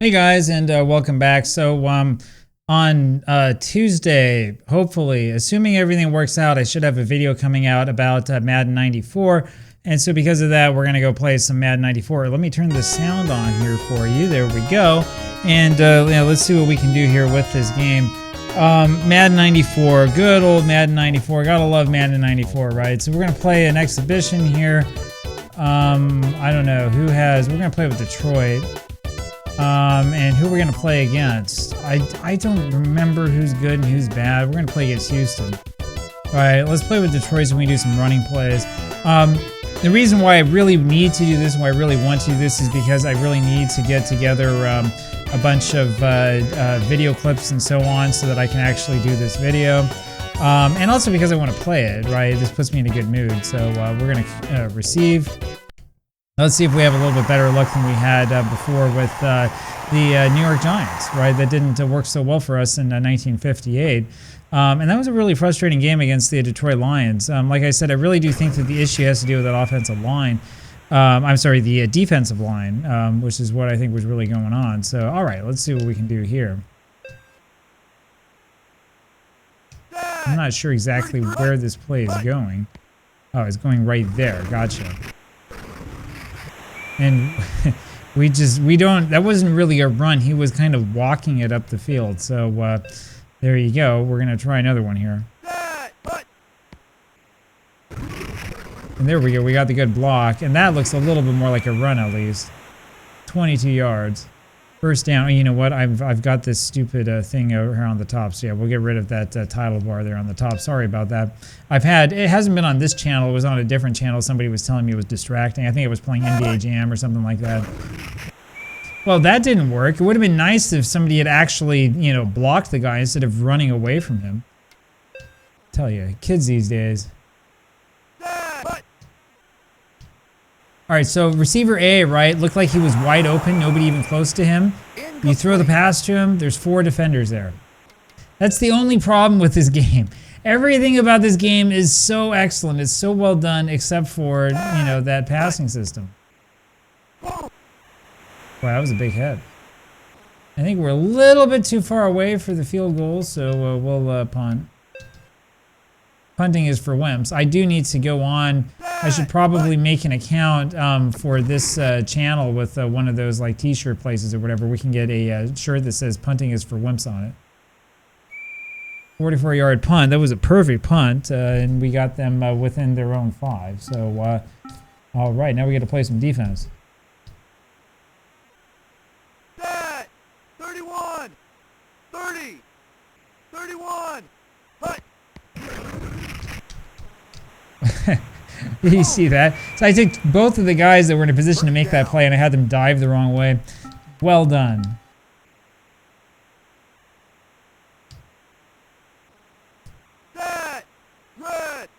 Hey guys, and welcome back. So on Tuesday, hopefully, assuming everything works out, I should have a video coming out about Madden 94. And so because of that, we're going to go play some Madden 94. Let me turn the sound on here for you. There we go. And let's see what we can do here with this game. Madden 94, good old Madden 94. Gotta love Madden 94, right? So we're going to play an exhibition here. I don't know who has, we're going to play with Detroit. And who we're going to play against. I don't remember who's good and who's bad. We're going to play against Houston. All right, let's play with Detroit so we can do some running plays. The reason why I really need to do this and why I really want to do this is because I really need to get together a bunch of video clips and so on so that I can actually do this video. And also because I want to play it, right? This puts me in a good mood. So we're going to receive. Let's see if we have a little bit better luck than we had before with the New York Giants, right? That didn't work so well for us in 1958. And that was a really frustrating game against the Detroit Lions. Like I said, I really do think that the issue has to do with that offensive line. I'm sorry, the defensive line, which is what I think was really going on. So, all right, let's see what we can do here. I'm not sure exactly where this play is going. Oh, it's going right there. Gotcha. And that wasn't really a run. He was kind of walking it up the field. So there you go. We're going to try another one here. And there we go. We got the good block. And that looks a little bit more like a run at least. 22 yards. First down. Oh, you know what? I've got this stupid thing over here on the top. So yeah, we'll get rid of that title bar there on the top. Sorry about that. It hasn't been on this channel. It was on a different channel. Somebody was telling me it was distracting. I think it was playing NBA Jam or something like that. Well, that didn't work. It would have been nice if somebody had actually, blocked the guy instead of running away from him. Tell you, kids these days. All right, so receiver A, right, looked like he was wide open, nobody even close to him. You throw the pass to him, there's 4 defenders there. That's the only problem with this game. Everything about this game is so excellent, it's so well done, except for, that passing system. Wow, that was a big hit. I think we're a little bit too far away for the field goal, so we'll punt. Punting is for wimps. I do need to go on. I should probably make an account for this channel with one of those like t-shirt places or whatever. We can get a shirt that says punting is for wimps on it. 44-yard punt. That was a perfect punt, and we got them within their own 5. So, all right, now we got to play some defense. 31, 30, 31, punt. Did you see that? So I took both of the guys that were in a position to make that play and I had them dive the wrong way. Well done. Set, red,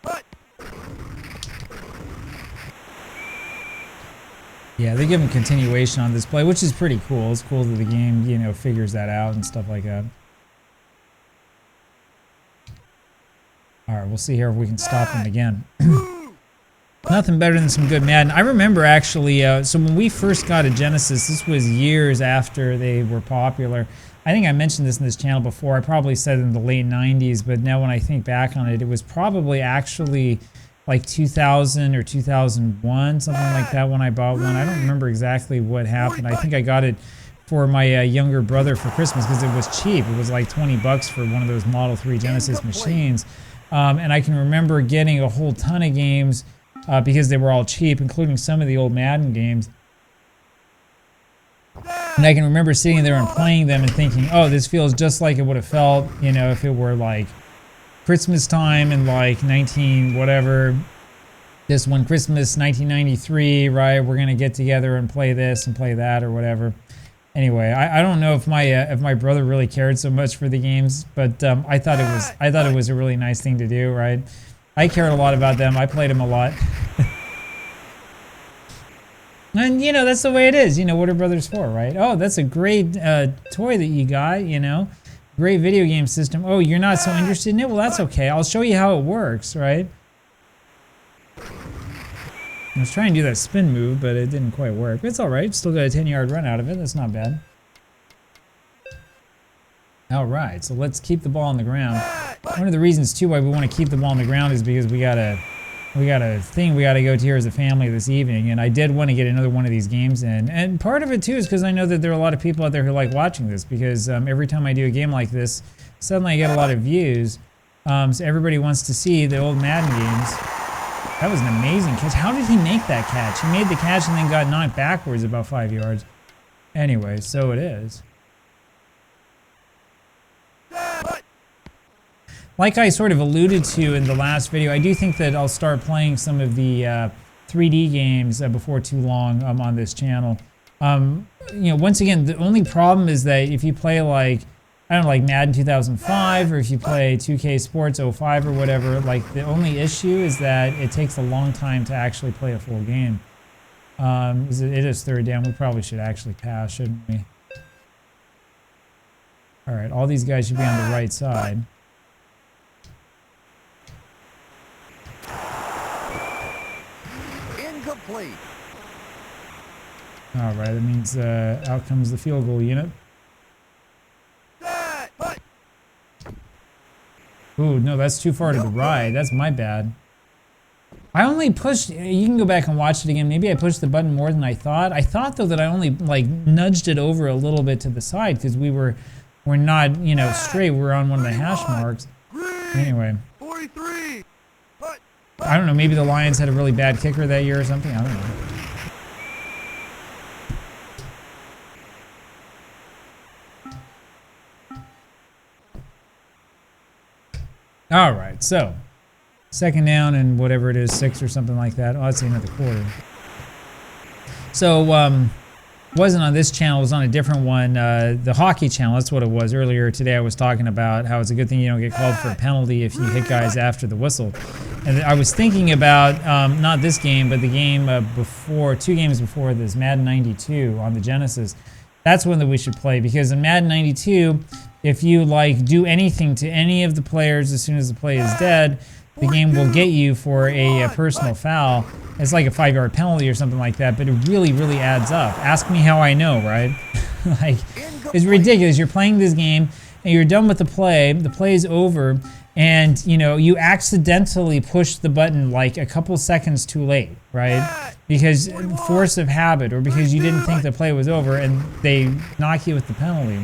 punt. Yeah, they give him continuation on this play, which is pretty cool. It's cool that the game, figures that out and stuff like that. All right, we'll see here if we can stop him again. Nothing better than some good Madden. I remember actually, so when we first got a Genesis, this was years after they were popular. I think I mentioned this in this channel before. I probably said in the late 90s, but now when I think back on it, it was probably actually like 2000 or 2001, something like that when I bought one. I don't remember exactly what happened. I think I got it for my younger brother for Christmas because it was cheap. It was like 20 bucks for one of those Model 3 Genesis machines. And I can remember getting a whole ton of games because they were all cheap, including some of the old Madden games. And I can remember sitting there and playing them and thinking, oh, this feels just like it would have felt, if it were like Christmas time in like 19-whatever. This one, Christmas 1993, right? We're going to get together and play this and play that or whatever. Anyway, I don't know if my brother really cared so much for the games, but I thought it was a really nice thing to do, right? I cared a lot about them. I played them a lot. And that's the way it is. What are brothers for, right? Oh, that's a great toy that you got, Great video game system. Oh, you're not so interested in it? Well, that's okay. I'll show you how it works, right? I was trying to do that spin move, but it didn't quite work. It's all right. Still got a 10-yard run out of it. That's not bad. All right, so let's keep the ball on the ground. One of the reasons too why we want to keep the ball on the ground is because we got a thing we got to go to here as a family this evening, and I did want to get another one of these games in. And part of it too is because I know that there are a lot of people out there who like watching this, because every time I do a game like this, suddenly I get a lot of views. So everybody wants to see the old Madden games. That was an amazing catch. How did he make that catch? He made the catch and then got knocked backwards about 5 yards. Anyway, so it is. Like I sort of alluded to in the last video, I do think that I'll start playing some of the 3D games before too long on this channel. You know, once again, the only problem is that if you play like, I don't know, like Madden 2005, or if you play 2K Sports 05 or whatever, like the only issue is that it takes a long time to actually play a full game. It is third down. We probably should actually pass, shouldn't we? All right, all these guys should be on the right side. Incomplete. All right, that means out comes the field goal unit. Ooh, no, that's too far to the right. That's my bad. I only pushed, you can go back and watch it again. Maybe I pushed the button more than I thought. I thought, though, that I only, like, nudged it over a little bit to the side because we're not, you know, straight. We're on one of the hash marks. Anyway. 43. I don't know, maybe the Lions had a really bad kicker that year or something. I don't know. All right, so second down and whatever it is, 6 or something like that. Oh, that's the end of the quarter. So, wasn't on this channel, it was on a different one, the hockey channel. That's what it was. Earlier today I was talking about how it's a good thing you don't get called for a penalty if you hit guys after the whistle. And I was thinking about, not this game, but the game before, 2 games before this, Madden 92 on the Genesis. That's one that we should play, because in Madden 92, if you like do anything to any of the players as soon as the play is dead, the game will get you for a personal foul. It's like a 5-yard penalty or something like that, but it really, really adds up. Ask me how I know, right? Like, it's ridiculous. You're playing this game and you're done with the play's over, and you know, you accidentally push the button like a couple seconds too late, right? Because force of habit, or because you didn't think the play was over, and they knock you with the penalty.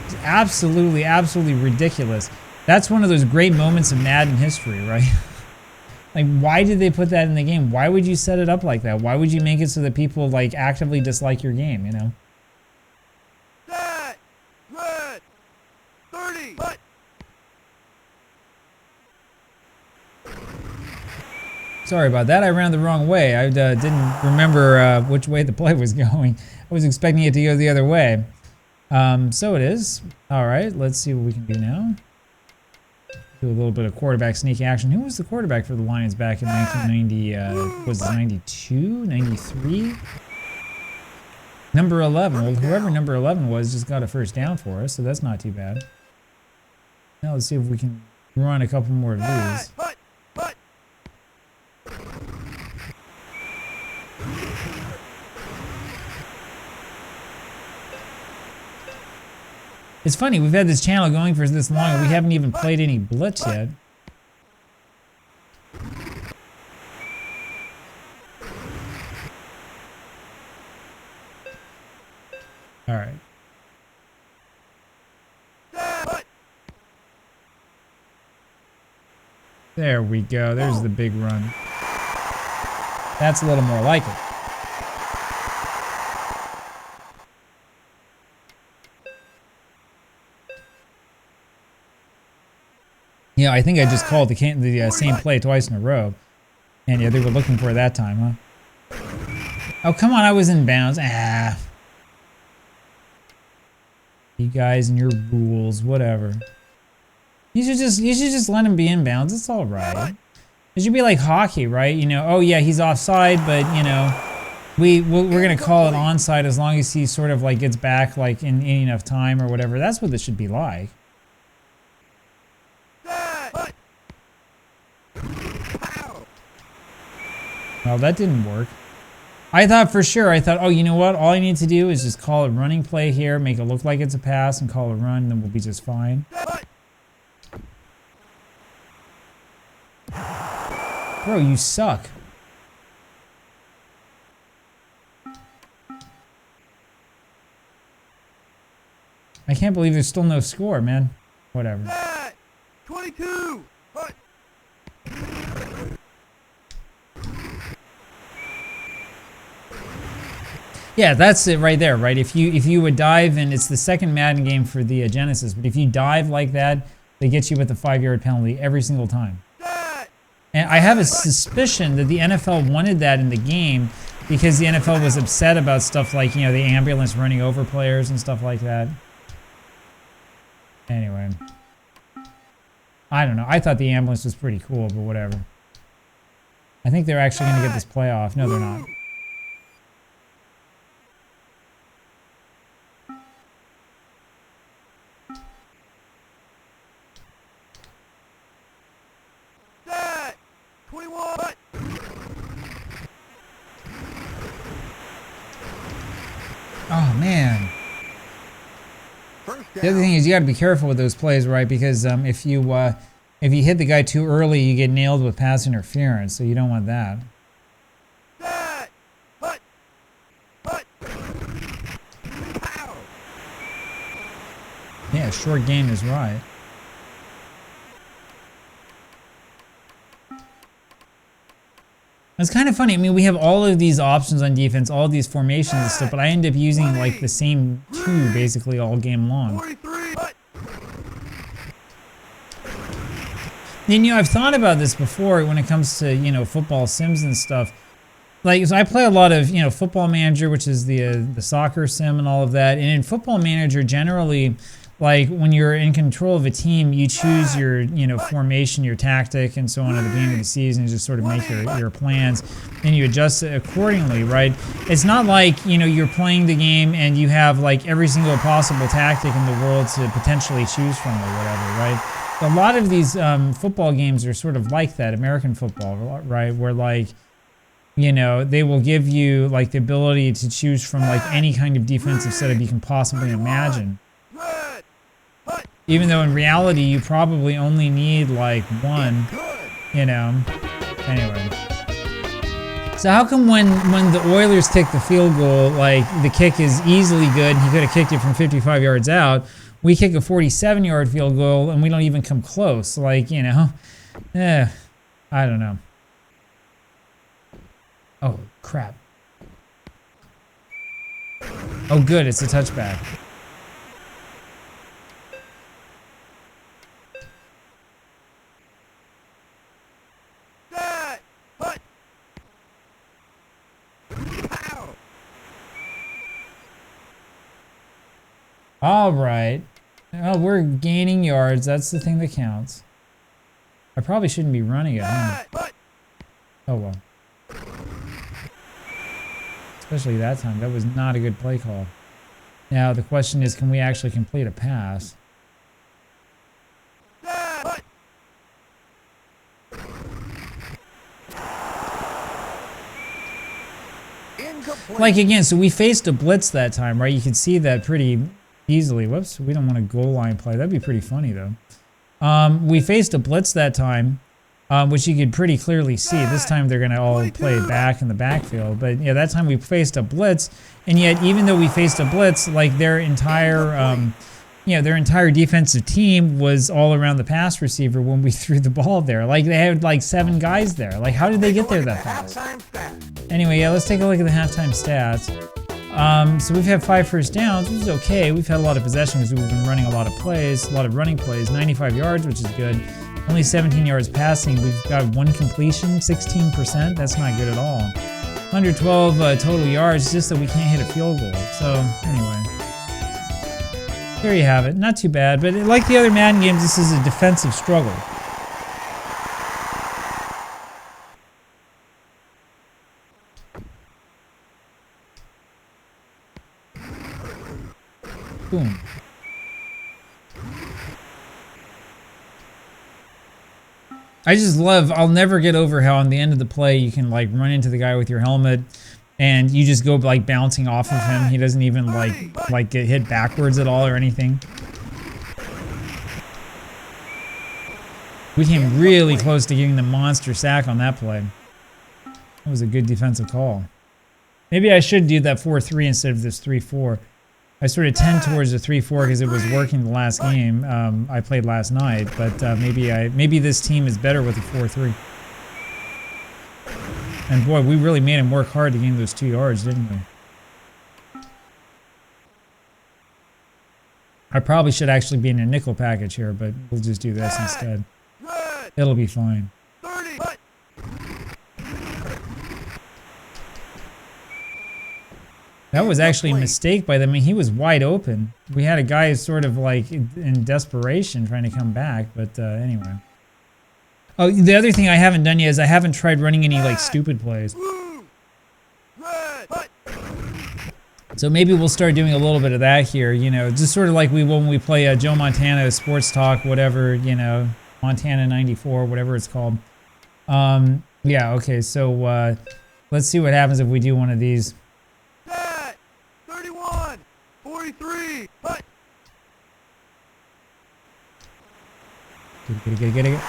It's absolutely, absolutely ridiculous. That's one of those great moments of Madden history, right? Like, why did they put that in the game? Why would you set it up like that? Why would you make it so that people like actively dislike your game, you know? Set. Red. 30. Hut. Sorry about that. I ran the wrong way. I didn't remember which way the play was going. I was expecting it to go the other way. So it is. All right, let's see what we can do now. Do a little bit of quarterback sneak action. Who was the quarterback for the Lions back in 1990? Was it 92, 93? Number 11. Well, whoever number 11 was just got a first down for us, so that's not too bad. Now let's see if we can run a couple more of these. It's funny, we've had this channel going for this long and we haven't even played any Blitz yet. Alright. There we go, there's the big run. That's a little more like it. Yeah, I think I just called the same play twice in a row. And yeah, they were looking for it that time, huh? Oh, come on, I was in bounds. Ah. You guys and your rules, whatever. You should just let him be in bounds. It's all right. It should be like hockey, right? You know, oh yeah, he's offside, but you know, we're gonna call it onside as long as he sort of like gets back like in enough time or whatever. That's what this should be like. hell, that didn't work. I thought for sure, oh, you know what? All I need to do is just call a running play here, make it look like it's a pass, and call a run, and then we'll be just fine. Bro, you suck. I can't believe there's still no score, man. Whatever. 22. Yeah, that's it right there, right? If you would dive, and it's the second Madden game for the Genesis, but if you dive like that, they get you with a 5-yard penalty every single time. And I have a suspicion that the NFL wanted that in the game because the NFL was upset about stuff like, you know, the ambulance running over players and stuff like that. Anyway. I don't know. I thought the ambulance was pretty cool, but whatever. I think they're actually going to get this playoff. No, they're not. Oh, man. The other thing is you got to be careful with those plays, right? Because if you hit the guy too early, you get nailed with pass interference, so you don't want that. Yeah, short game is right. It's kind of funny. I mean, we have all of these options on defense, all of these formations and stuff, but I end up using like the same two basically all game long. And, you know, I've thought about this before when it comes to, you know, football sims and stuff. Like, so I play a lot of, you know, Football Manager, which is the soccer sim and all of that. And in Football Manager, generally, like when you're in control of a team, you choose your, you know, formation, your tactic, and so on at the beginning of the season. You just sort of make your plans, and you adjust it accordingly, right? It's not like, you know, you're playing the game and you have like every single possible tactic in the world to potentially choose from or whatever, right? A lot of these football games are sort of like that, American football, right? Where like, you know, they will give you like the ability to choose from like any kind of defensive setup you can possibly imagine. Even though in reality you probably only need like one, you know. Anyway. So how come when the Oilers kick the field goal, like the kick is easily good, he could have kicked it from 55 yards out, we kick a 47-yard field goal and we don't even come close? Like, you know, I don't know. Oh, crap. Oh, good, it's a touchback. All right. Well, we're gaining yards. That's the thing that counts. I probably shouldn't be running it, huh? Oh, well. Especially that time. That was not a good play call. Now, the question is, can we actually complete a pass? Like, again, so we faced a blitz that time, right? You could see that pretty easily. Whoops, we don't want a goal line play. That'd be pretty funny, though. We faced a blitz that time, which you could pretty clearly see. This time they're going to all play back in the backfield. But, yeah, that time we faced a blitz, and yet even though we faced a blitz, like their entire... their entire defensive team was all around the pass receiver when we threw the ball there. Like, they had like 7 guys there. Like, how did they get there that fast? Anyway, yeah, let's take a look at the halftime stats. So we've had 5 first downs, which is okay. We've had a lot of possession because we've been running a lot of plays, a lot of running plays. 95 yards, which is good. Only 17 yards passing. We've got 1 completion, 16%. That's not good at all. 112 total yards, just that we can't hit a field goal. So, anyway. There you have it. Not too bad, but like the other Madden games, this is a defensive struggle. Boom. I just love, I'll never get over how on the end of the play you can like run into the guy with your helmet and you just go like bouncing off of him. He doesn't even like get hit backwards at all or anything. We came really close to getting the monster sack on that play. That was a good defensive call. Maybe I should do that 4-3 instead of this 3-4. I sort of tend towards the 3-4 because it was working the last game I played last night, but maybe this team is better with a 4-3. And boy, we really made him work hard to gain those 2 yards, didn't we? I probably should actually be in a nickel package here, but we'll just do this instead. It'll be fine. That was actually a mistake by them. I mean, he was wide open. We had a guy sort of like in desperation trying to come back, but anyway. Oh, the other thing I haven't done yet is I haven't tried running any like stupid plays. So maybe we'll start doing a little bit of that here, you know, just sort of like we will when we play Joe Montana Sports Talk, whatever, you know, Montana 94, whatever it's called. Yeah, okay, so let's see what happens if we do one of these. 31, 43, but Get it.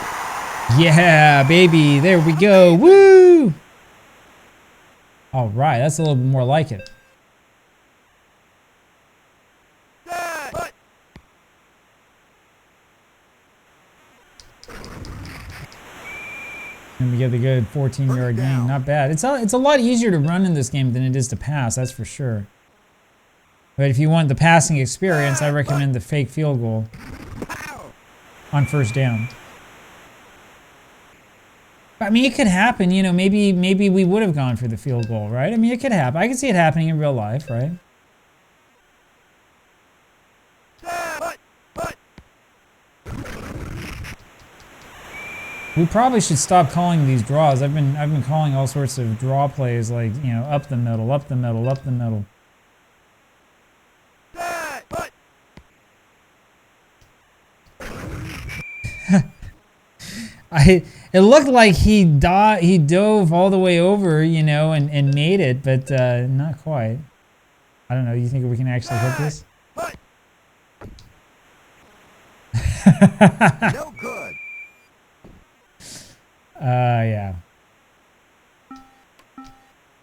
Yeah, baby, there we go. Woo! All right, that's a little bit more like it. And we get the good 14-yard gain. Not bad. It's a lot easier to run in this game than it is to pass, that's for sure. But if you want the passing experience, I recommend the fake field goal on first down. I mean, it could happen, you know, maybe we would have gone for the field goal, right? I mean, it could happen. I can see it happening in real life, right? We probably should stop calling these draws. I've been calling all sorts of draw plays like, you know, up the middle, up the middle, up the middle. It looked like he dove all the way over, you know, and made it, but not quite. I don't know. You think we can actually hit this? no good. Yeah.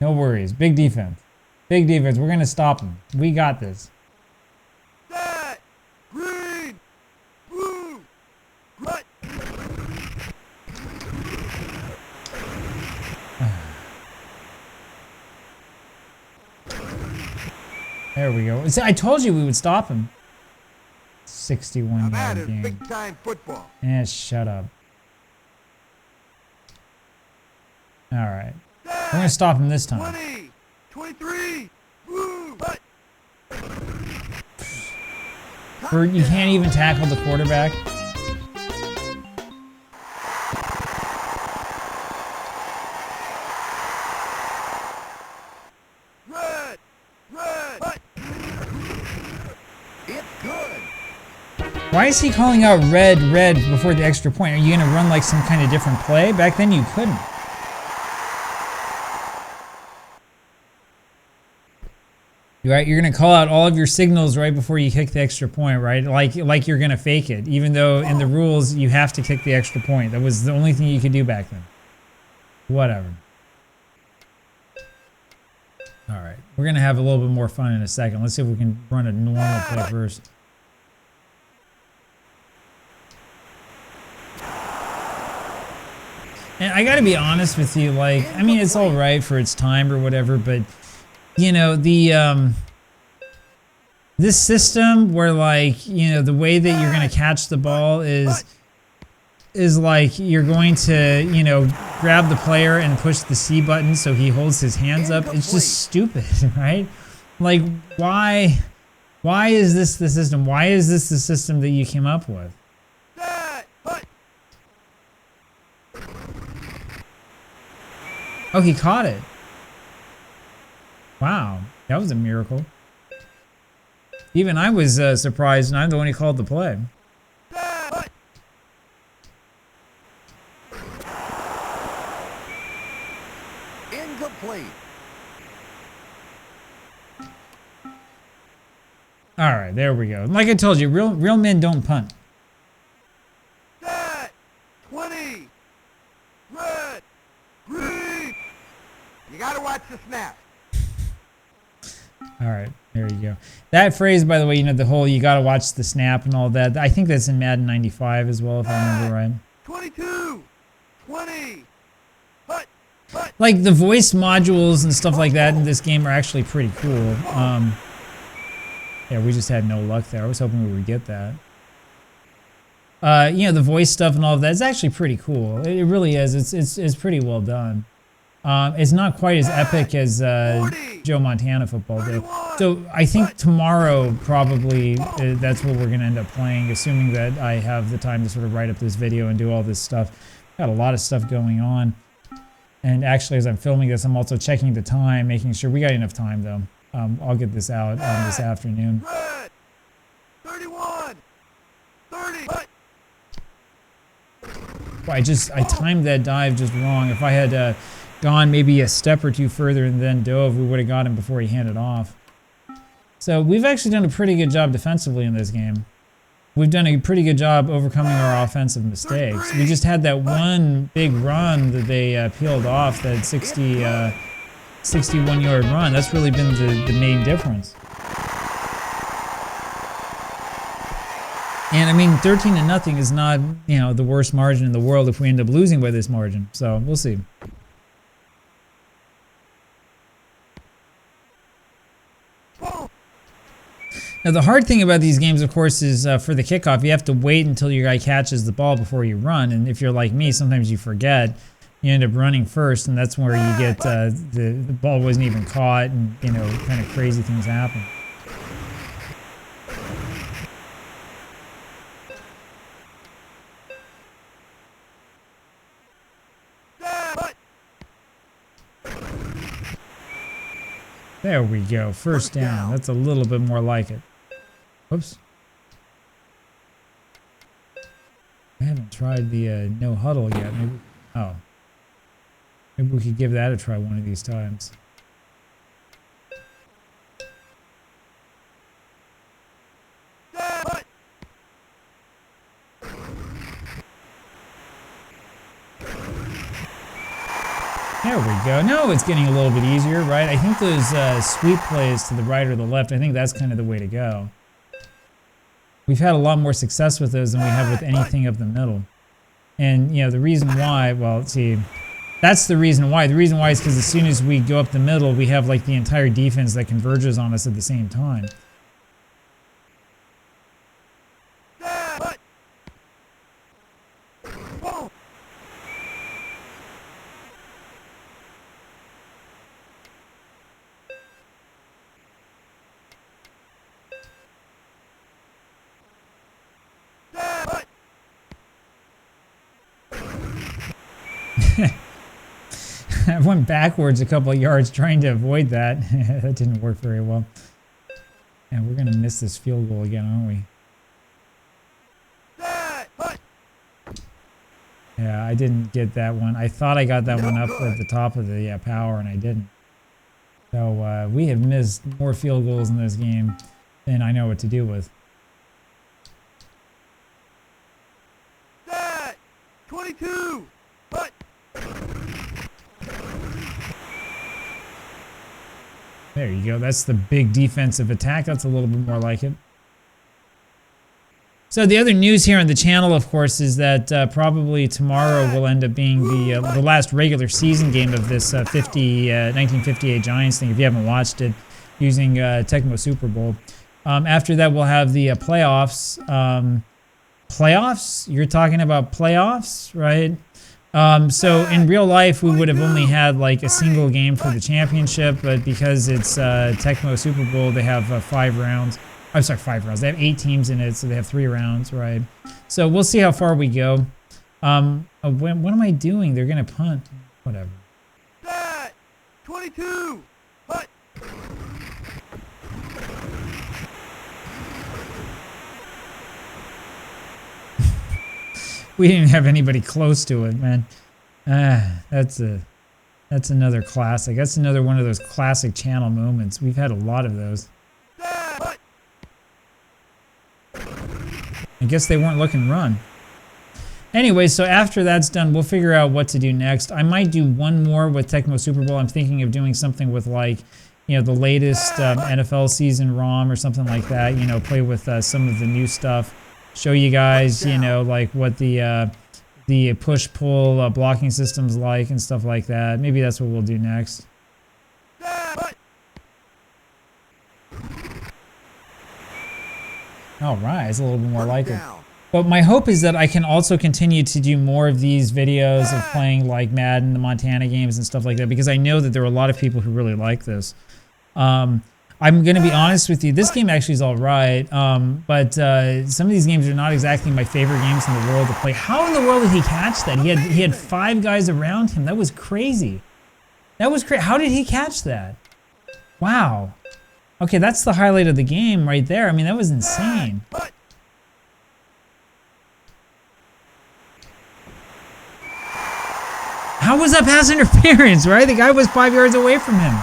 No worries. Big defense. Big defense. We're gonna stop him. We got this. Green, blue, red. There we go. See, I told you we would stop him. 61 That yard is game. big time football. Yeah, shut up. All right. We're going to stop him this time. 20, 23, blue, red. You can't even tackle the quarterback. Red, red. It's good. Why is he calling out red before the extra point? Are you going to run like some kind of different play? Back then you couldn't. Right, you're gonna call out all of your signals right before you kick the extra point, right? Like you're gonna fake it, even though in the rules you have to kick the extra point. That was the only thing you could do back then. Whatever. All right, we're gonna have a little bit more fun in a second. Let's see if we can run a normal play first. And I gotta be honest with you, like, I mean, it's all right for its time or whatever, but you know, this system where, like, you know, the way that you're going to catch the ball is like you're going to, you know, grab the player and push the C button so he holds his hands up. It's just stupid, right? Like, why is this the system? Why is this the system that you came up with? Oh, he caught it. Wow, that was a miracle. Even I was surprised, and I'm the one who called the play. right, there we go. Like I told you, real men don't punt. Set. 20. Red. Green. You gotta watch the snap. All right, there you go. That phrase, by the way, you know, the whole you got to watch the snap and all that. I think that's in Madden 95 as well, if I remember right. 22. 20. Hut. Hut. Like the voice modules and stuff like that in this game are actually pretty cool. Yeah, we just had no luck there. I was hoping we would get that. You know, the voice stuff and all of that is actually pretty cool. It really is. It's pretty well done. It's not quite as epic as Joe Montana football, though. So I think tomorrow probably that's what we're going to end up playing, assuming that I have the time to sort of write up this video and do all this stuff. Got a lot of stuff going on. And actually, as I'm filming this, I'm also checking the time, making sure we got enough time, though. I'll get this out this afternoon. Red. 31. 30. Hut. Well, I timed that dive just wrong. If I had gone maybe a step or two further and then dove, we would have got him before he handed off. So we've actually done a pretty good job defensively in this game. We've done a pretty good job overcoming our offensive mistakes. We just had that one big run that they peeled off, that 61-yard run. That's really been the main difference. And I mean, 13-0 is not, you know, the worst margin in the world if we end up losing by this margin. So we'll see. Now, the hard thing about these games, of course, is for the kickoff, you have to wait until your guy catches the ball before you run. And if you're like me, sometimes you forget. You end up running first, and that's where you get the ball wasn't even caught, and, you know, kind of crazy things happen. There we go. First down. That's a little bit more like it. Whoops. I haven't tried the no huddle yet. Maybe, oh. Maybe we could give that a try one of these times. There we go. No, it's getting a little bit easier, right? I think those sweep plays to the right or the left, I think that's kind of the way to go. We've had a lot more success with those than we have with anything up the middle. And, you know, the reason why, well, see, that's the reason why. The reason why is because as soon as we go up the middle, we have, like, the entire defense that converges on us at the same time. I went backwards a couple of yards trying to avoid that. That didn't work very well. And we're going to miss this field goal again, aren't we? Yeah, I didn't get that one. I thought I got that one up at the top of the power, and I didn't. So we have missed more field goals in this game than I know what to do with. 22. Hut. There you go. That's the big defensive attack. That's a little bit more like it. So the other news here on the channel, of course, is that probably tomorrow will end up being the last regular season game of this 1958 Giants thing, if you haven't watched it, using Tecmo Super Bowl. After that, we'll have the playoffs. Playoffs? You're talking about playoffs, right? So in real life, we would have only had like a single game for the championship, but because it's Tecmo Super Bowl, they have 5 rounds. I'm sorry, 5 rounds. They have 8 teams in it, so they have 3 rounds, right? So we'll see how far we go. What am I doing? They're gonna punt. Whatever. 22. Hut. We didn't have anybody close to it, man. That's another classic. That's another one of those classic channel moments. We've had a lot of those. I guess they weren't looking to run. Anyway, so after that's done, we'll figure out what to do next. I might do one more with Tecmo Super Bowl. I'm thinking of doing something with, like, you know, the latest NFL season ROM or something like that. You know, play with some of the new stuff. Show you guys, you know, like what the push-pull blocking system's like and stuff like that. Maybe that's what we'll do next. All right, it's a little bit more like it. But my hope is that I can also continue to do more of these videos of playing like Madden, the Montana games and stuff like that, because I know that there are a lot of people who really like this. I'm going to be honest with you, this game actually is all right, but some of these games are not exactly my favorite games in the world to play. How in the world did he catch that? He had 5 guys around him. That was crazy. That was crazy. How did he catch that? Wow. Okay, that's the highlight of the game right there. I mean, that was insane. How was that pass interference, right? The guy was 5 yards away from him.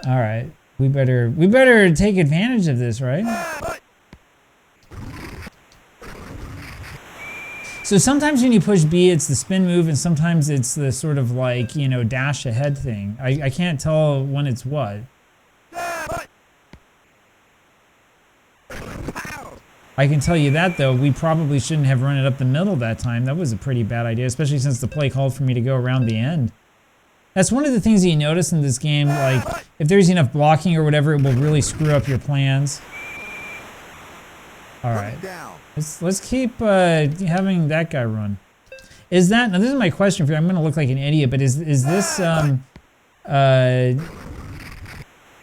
All right, we better take advantage of this, right? So sometimes when you push B, it's the spin move, and sometimes it's the sort of like, you know, dash ahead thing. I can't tell when it's what. I can tell you that, though, we probably shouldn't have run it up the middle that time. That was a pretty bad idea, especially since the play called for me to go around the end. That's one of the things that you notice in this game, like, if there's enough blocking or whatever, it will really screw up your plans. Alright. Let's keep having that guy run. Is that, now this is my question for you, I'm going to look like an idiot, but is this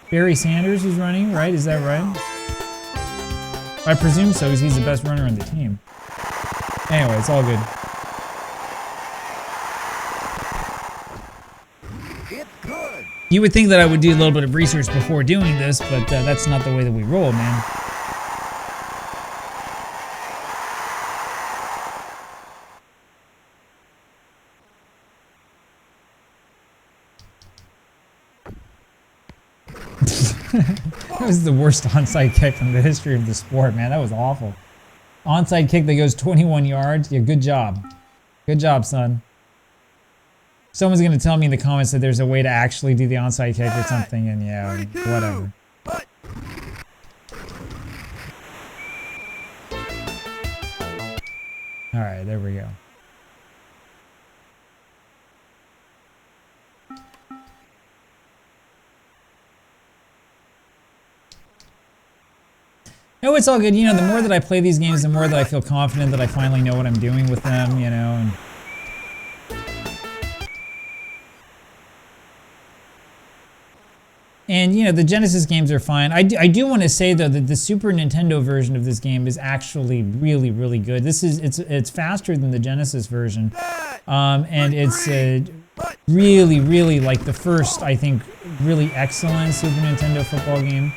Barry Sanders who's running, right? Is that right? I presume so, because he's the best runner on the team. Anyway, it's all good. It's good. You would think that I would do a little bit of research before doing this, but that's not the way that we roll, man. That was the worst onside kick in the history of the sport, man. That was awful. Onside kick that goes 21 yards. Yeah, good job. Good job, son. Someone's going to tell me in the comments that there's a way to actually do the onside kick or something, and yeah, whatever. All right, there we go. No, it's all good. You know, the more that I play these games, the more that I feel confident that I finally know what I'm doing with them, you know. And you know, the Genesis games are fine. I do want to say, though, that the Super Nintendo version of this game is actually really, really good. It's faster than the Genesis version. And it's really, really like the first, I think, really excellent Super Nintendo football game.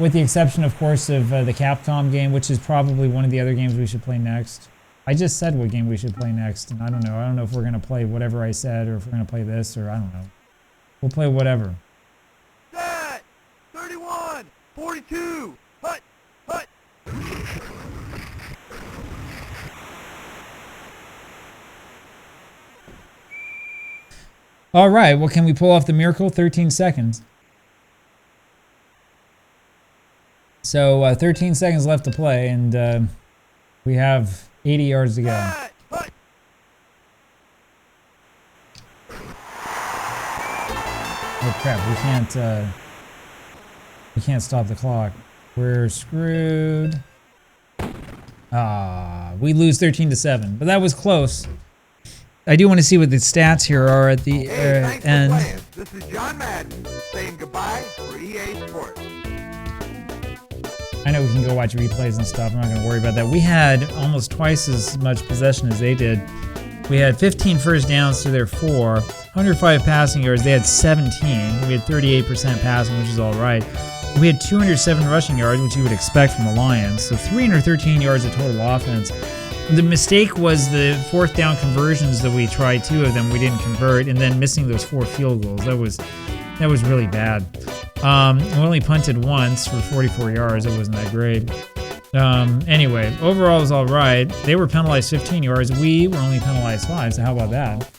With the exception, of course, of the Capcom game, which is probably one of the other games we should play next. I just said what game we should play next, and I don't know. I don't know if we're going to play whatever I said, or if we're going to play this, or I don't know. We'll play whatever. Set! 31! 42! Hut! Hut! All right, well, can we pull off the miracle? 13 seconds. So 13 seconds left to play, and we have 80 yards to go. Oh crap! We can't stop the clock. We're screwed. We lose 13-7, but that was close. I do want to see what the stats here are at the end. This is John Madden saying goodbye for EA Sports. I know we can go watch replays and stuff. I'm not going to worry about that. We had almost twice as much possession as they did. We had 15 first downs to their 4, 105 passing yards. They had 17. We had 38% passing, which is all right. We had 207 rushing yards, which you would expect from the Lions. So 313 yards of total offense. The mistake was the 4th down conversions that we tried. 2 of them we didn't convert, and then missing those 4 field goals. That was really bad. We only punted once for 44 yards. It wasn't that great. Anyway, overall it was all right. They were penalized 15 yards. We were only penalized 5, so how about that?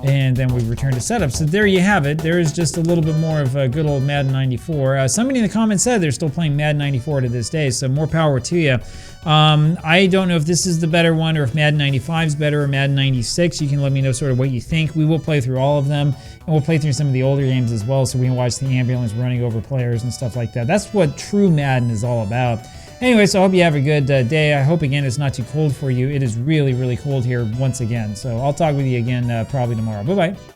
And then we return to setup. So there you have it. There is just a little bit more of a good old Madden 94. Somebody in the comments said they're still playing Madden 94 to this day, so more power to you. I don't know if this is the better one or if Madden 95 is better or Madden 96. You can let me know sort of what you think. We will play through all of them, and we'll play through some of the older games as well, so we can watch the ambulance running over players and stuff like that. That's what true Madden is all about. Anyway, so I hope you have a good day. I hope, again, it's not too cold for you. It is really, really cold here once again. So I'll talk with you again probably tomorrow. Bye-bye.